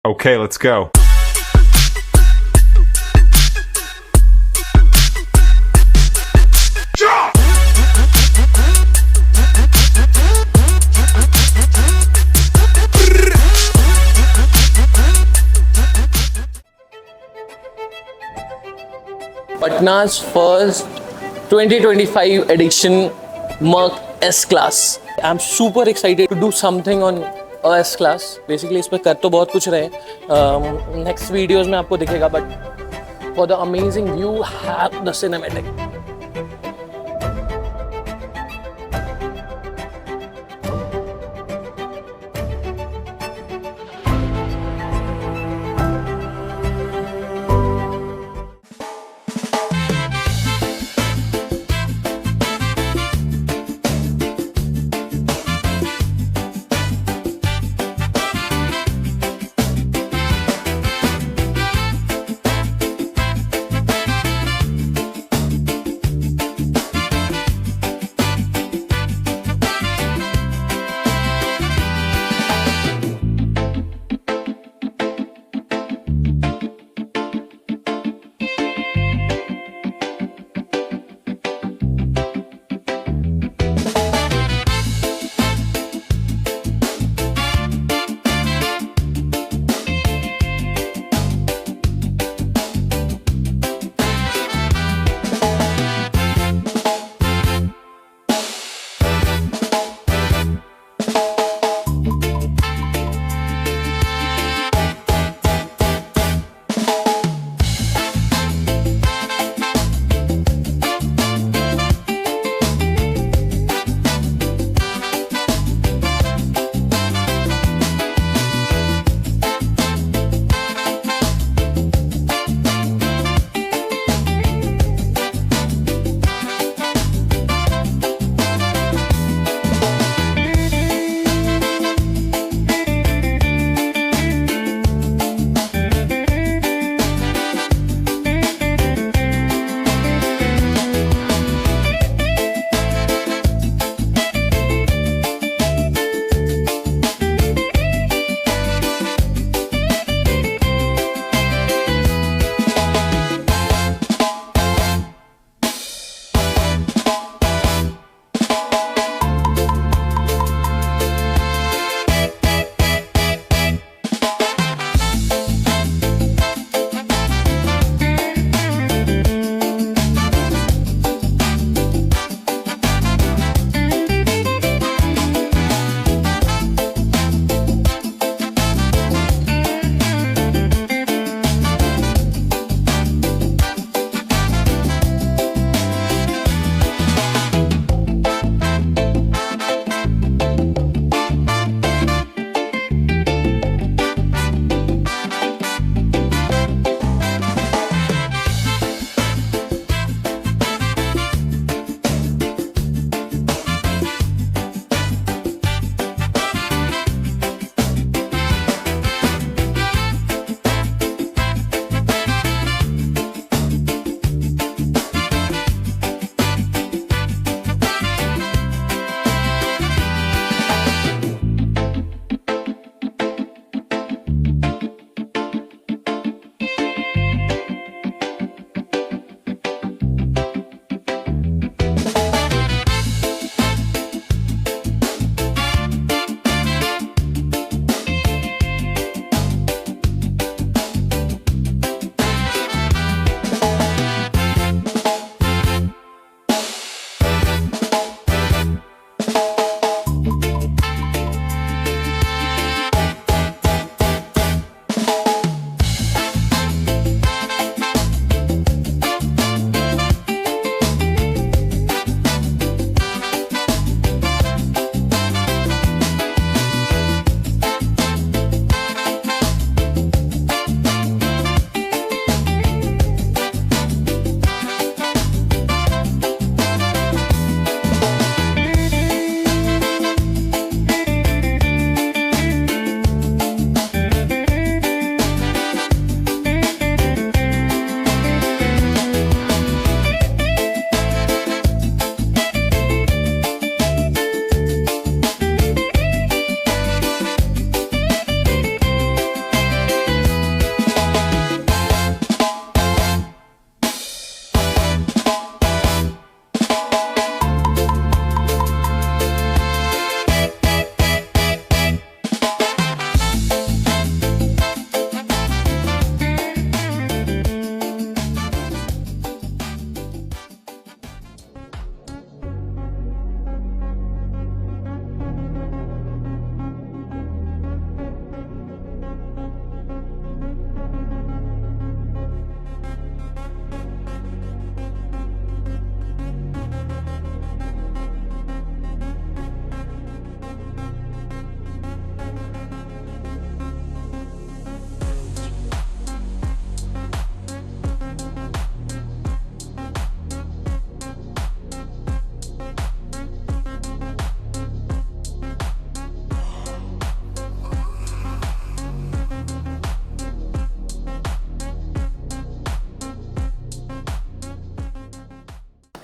Okay, let's go. Patna's first 2025 edition Merc S Class. I'm super excited to do something on S Class. Basically इस पे कर तो बहुत कुछ रहे हैं. Next videos में आपको दिखेगा, but for the amazing view, have the cinematic.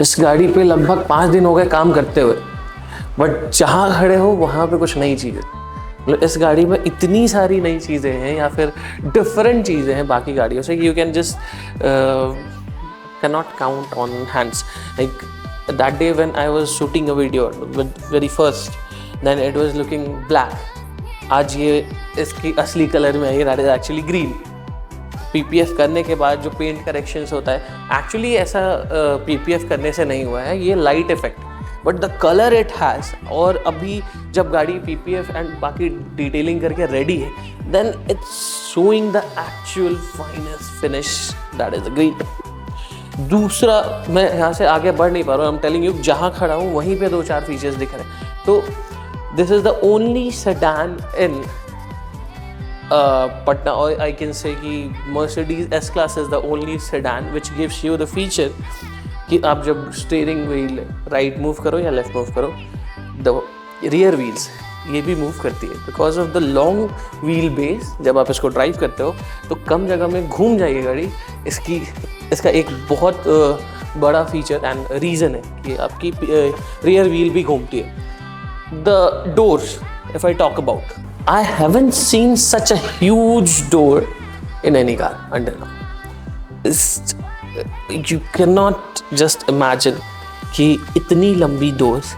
इस गाड़ी पे लगभग 5 दिन हो गए काम करते हुए, बट जहाँ खड़े हो वहाँ पे कुछ नई चीज़ें, मतलब इस गाड़ी में इतनी सारी नई चीज़ें हैं या फिर डिफरेंट चीज़ें हैं बाकी गाड़ियों से, you can just cannot count on hands. Like that day when I was shooting a video with very first, then it was looking black. आज ये इसकी असली कलर में है, that is actually green. PPF करने के बाद जो पेंट करेक्शंस होता है, एक्चुअली ऐसा PPF करने से नहीं हुआ है, ये light effect, but the colour it has. और अभी जब गाड़ी PPF एंड बाकी डिटेलिंग करके रेडी है, then it's showing the actual finest finish, that is the green. दूसरा, मैं यहाँ से आगे बढ़ नहीं पा रहा हूँ, आई एम टेलिंग यू, जहाँ खड़ा हूँ वहीं पे 2-4 फीचर्स दिख रहे हैं। तो this is the only sedan in Patna, और आई कैन से कि Mercedes S class is the only sedan which gives you the feature कि आप जब स्टीयरिंग व्हील राइट मूव करो या लेफ्ट मूव करो, द रियर व्हील्स ये भी मूव करती है because of the long wheel base. जब आप इसको ड्राइव करते हो तो कम जगह में घूम जाएगी गाड़ी। इसका एक बहुत बड़ा फीचर एंड रीज़न है कि आपकी रियर व्हील भी घूमती है। The doors, if I talk about, I haven't seen such a huge door in any car until now. You can not just imagine कि इतनी लंबी डोर्स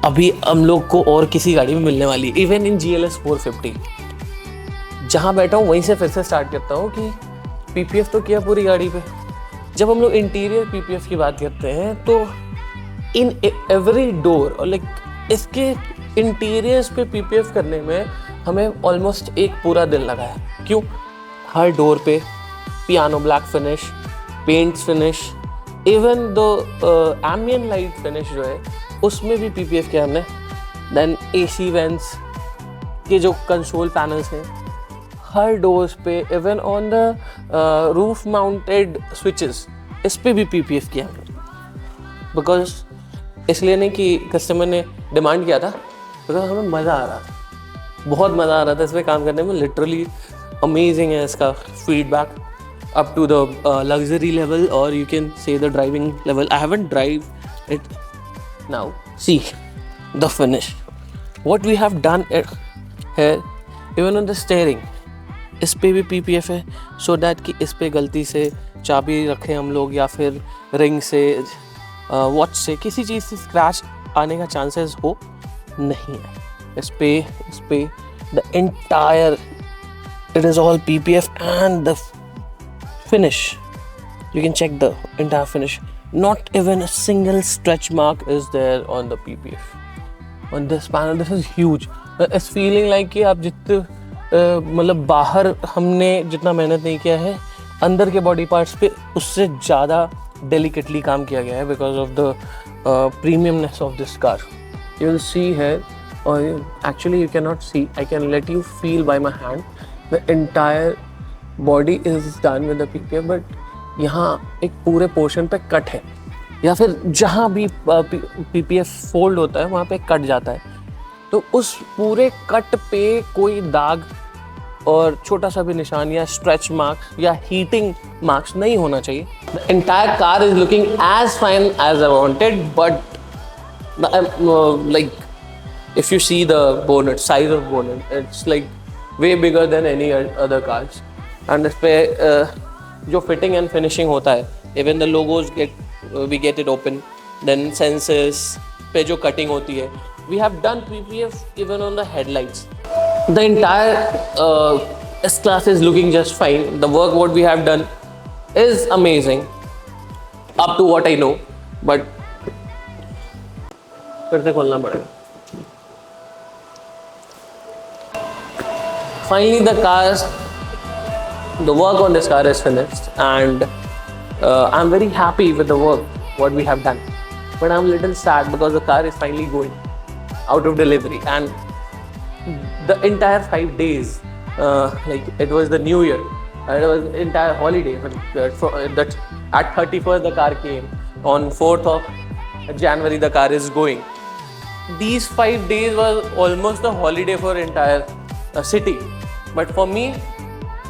अभी हम लोग को और किसी गाड़ी में मिलने वाली है। इवन इन GLS 450 जहाँ बैठा हूँ वहीं से फिर से स्टार्ट करता हूँ कि PPF तो किया पूरी गाड़ी पे। जब हम लोग इंटीरियर PPF की बात करते हैं तो इन एवरी डोर, और लाइक इसके इंटीरियर्स पे PPF करने में हमें ऑलमोस्ट एक पूरा दिन लगा है। क्यों? हर डोर पे piano black finish, paint finish, even the ambient light finish जो है उसमें भी PPF किया हमने। देन AC वेंट्स के जो कंसोल पैनल्स हैं हर डोर्स पे, even on the roof mounted switches, इस पे भी PPF किया हमने। बिकॉज इसलिए नहीं कि कस्टमर ने डिमांड किया था, बिकॉज हमें मज़ा आ रहा था, बहुत मज़ा आ रहा था इस पर काम करने में। लिटरली अमेजिंग है इसका feedback up to the luxury level, or you can say the driving level. I haven't drive it. Now see the finish, what we have done here, even on the steering, इस पे भी PPF है, so that कि इस पे गलती से चाबी रखें हम लोग या फिर रिंग से, वॉच से किसी चीज़ से स्क्रैच आने का चांसेस हो नहीं है। इस पे the entire, it is all PPF, and the finish, you can check the entire finish, not even a single stretch mark is there on the PPF on this panel. This is huge. It's feeling like कि आप जितने मतलब बाहर हमने जितना मेहनत नहीं किया है, अंदर के बॉडी पार्ट्स पे उससे ज़्यादा डेलिकेटली काम किया गया है because of the premiumness of this car. You will see here, और actually you can not see, I can let you feel by my hand, the entire body is done with the PPF, but यहाँ एक पूरे portion पे cut है, या फिर जहाँ भी PPF फोल्ड होता है वहाँ पे कट जाता है, तो उस पूरे कट पे कोई दाग और छोटा सा भी निशान या स्ट्रेच मार्क्स या हीटिंग मार्क्स नहीं होना चाहिए। The entire car is looking as fine as I wanted, but like if you see the bonnet, size of bonnet, it's like way bigger than any other cars. And इस पे जो fitting and finishing होता है, even the logos we get it open, then sensors पे जो cutting होती है, we have done PPF even on the headlights. The entire S class is looking just fine. The work what we have done is amazing up to what I know, but फिर से खोलना पड़ेगा। Finally, the work on this car is finished, and I'm very happy with the work what we have done. But I'm a little sad because the car is finally going out of delivery, and the entire 5 days, like it was the New Year, it was entire holiday. That at 31st the car came. On 4th of January the car is going. These 5 days was almost a holiday for entire city. But for me,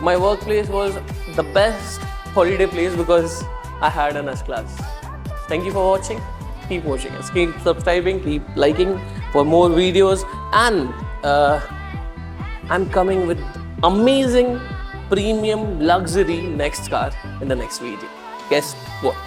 my workplace was the best holiday place because I had an S class. Thank you for watching. Keep watching us. Keep subscribing. Keep liking for more videos. And I'm coming with amazing premium luxury next car in the next video. Guess what?